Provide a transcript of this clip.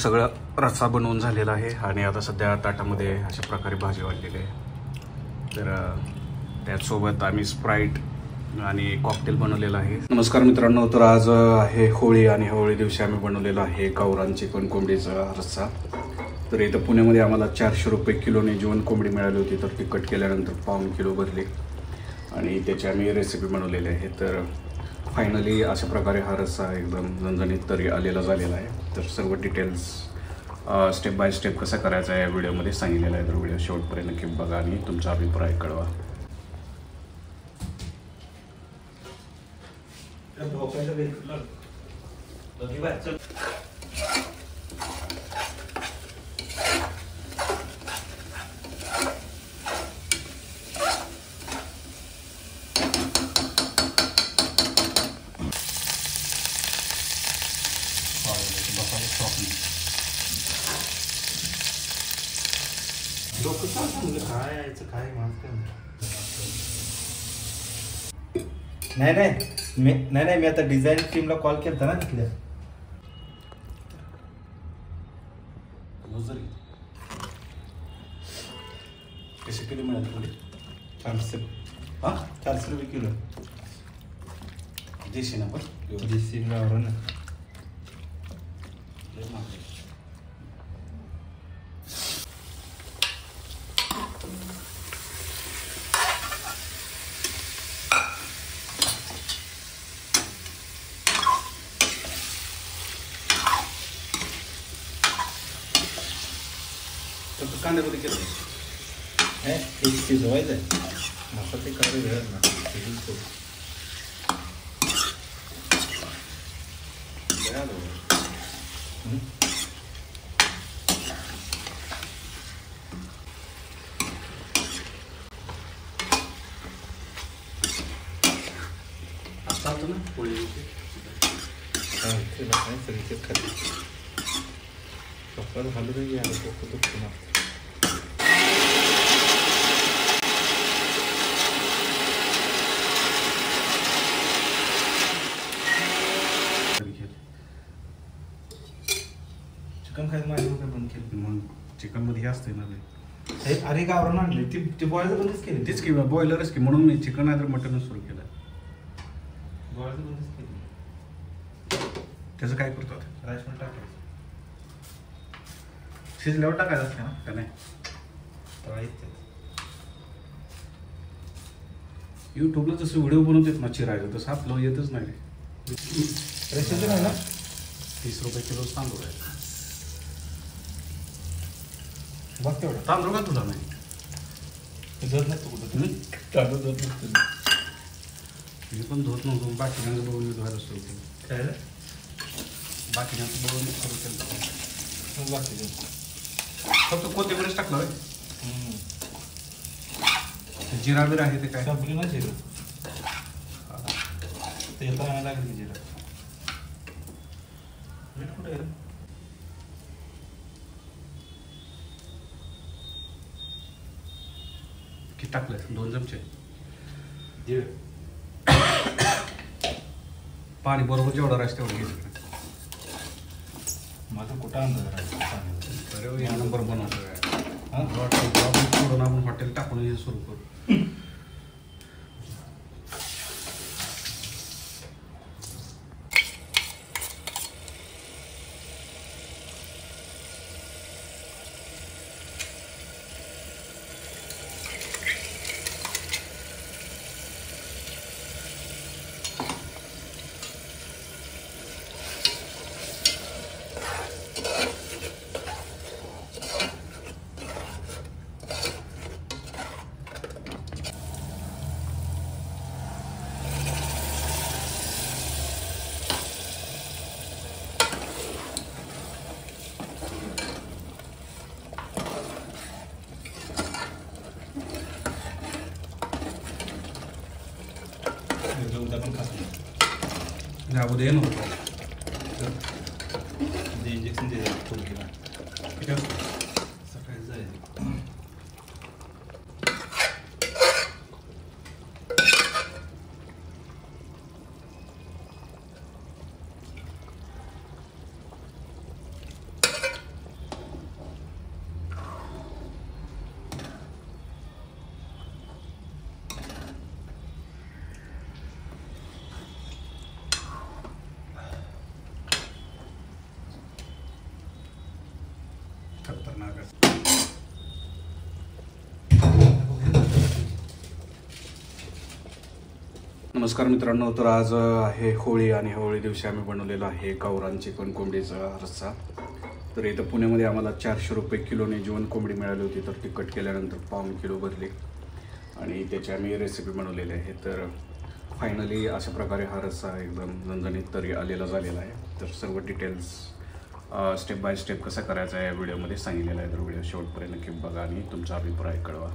सगळं रस्सा बनवून झालेला आहे आणि आता सध्या ताटामध्ये अशा प्रकारे भाजी वाढलेली आहे. तर त्याचसोबत आम्ही स्प्राईट आणि कॉकटेल बनवलेलं आहे. नमस्कार मित्रांनो, तर आज आहे होळी आणि होळी दिवशी आम्ही बनवलेला आहे गावरान चिकन कोंबडीचा रस्सा. तर इथं पुण्यामध्ये आम्हाला 400 रुपये किलोने जीवन कोंबडी मिळाली होती, तर ती कट केल्यानंतर पाऊण किलो भरली आणि त्याची आम्ही रेसिपी बनवलेली आहे. तर फायनली अशा प्रकारे हा रस्सा एकदम झणझणीत तरी आलेला झालेला आहे. तर सर्व डिटेल्स स्टेप बाय स्टेप कसा करायचा आहे या व्हिडिओमध्ये सांगितलेलं आहे. तर व्हिडिओ शेवटपर्यंत नक्की बघा आणि तुमचा अभिप्राय कळवा. नाही मी आता डिझाईन टीमला कॉल केला ना तिथल्या. कसे किलो मिळाले पुढे? 400 रुपये किलो. देशी ना पण देशी गावरान ना. कांदा कधी केलं हे शिजवायचं आहे. मसाला ते करायला वेळ ना. असं ना पोळी सगळीच खाली कपडा घालू दे. आलं डोकं दुखतं ना. चिकन खायचं माझ्या बंद केलं. म्हणून चिकनमध्ये हे असते ना हे. अरे गावरान आणले ते बॉयलर बंदच केले. तेच की बॉयलरच की, म्हणून मी चिकन नाही तर मटनच सुरू केलं. बॉयलर बंदच केले. त्याचं काय करतो राईस पण टाकायचं. शिजल्यावर टाकायचं असते ना का नाही? यूट्यूबला जसं व्हिडिओ बनवतात ना चिरायचं, तसं आपलं येतच नाही. रेसिपी नाही ना. 30 रुपये किलो तांदूळ आहे. बघ तेवढं तांदूळ का तुला नाही धुत नसतो कुठं. तांदूळ धुत नसतो मी पण धुत नव्हतो. बाकीच्यांचं बघून मी धुवायला सुरू केलं. काय बाकीच्यांचं बघून मी सुरू केलं. बाकी फक्त कोथिंबीरच टाकलं होय. जिरा बिरा आहे ते काय संपली ना जिरं. ते येताना लागेल की जिरं. मीठ कुठे आहे? किती टाकलं? 2 चमचे जिरं. पाणी बरोबर जेवढं राहते तेवढं घ्यायचं. माझं कुठं अंदाज राहायचं. अरे एक नंबर बनवतो सोडून आपण हॉटेल टाकून हे सुरू करू. Ya udah enak. Di injection dia full gila. Kita Sampai zai. नमस्कार मित्रांनो, तर आज आहे होळी आणि होळी दिवशी आम्ही बनवलेला आहे गावरान चिकन कोंबडीचा रस्सा. तर इथं पुण्यामध्ये आम्हाला 400 रुपये किलोने जीवन कोंबडी मिळाली होती, तर ती कट केल्यानंतर पाऊण किलो भरली आणि त्याची आम्ही रेसिपी बनवलेली आहे. तर फायनली अशा प्रकारे हा रस्सा एकदम झणझणीत तरी आलेला झालेला आहे. तर सर्व डिटेल्स स्टेप बाय स्टेप कसा करायचा आहे या व्हिडिओमध्ये सांगितलेलं आहे. तर व्हिडिओ शेवटपर्यंत नक्की बघा आणि तुमचा अभिप्राय कळवा.